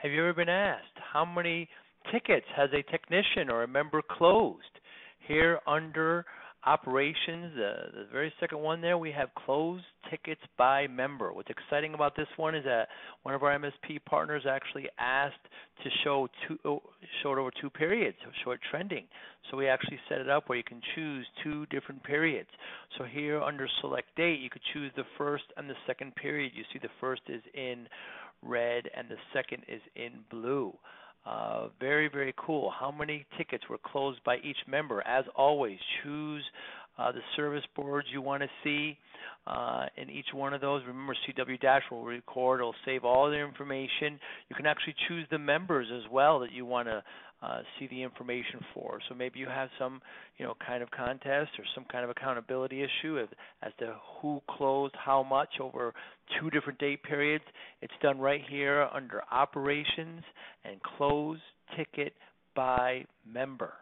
Have you ever been asked how many tickets has a technician or a member closed? Here under operations, the very second one there, we have closed tickets by member. What's exciting about this one is that one of our MSP partners actually asked to show it over 2 periods, so show it trending. So we actually set it up where you can choose 2 different periods. So here under select date, you could choose the first and the second period. You see the first is in red and the second is in blue. Very, very cool. How many tickets were closed by each member? As always, choose the service boards you want to see in each one of those. Remember, CWDash will record, it'll save all the information. You can actually choose the members as well that you want to see the information for. So maybe you have some, kind of contest or some kind of accountability issue as to who closed how much over 2 different date periods. It's done right here under operations and close ticket by member.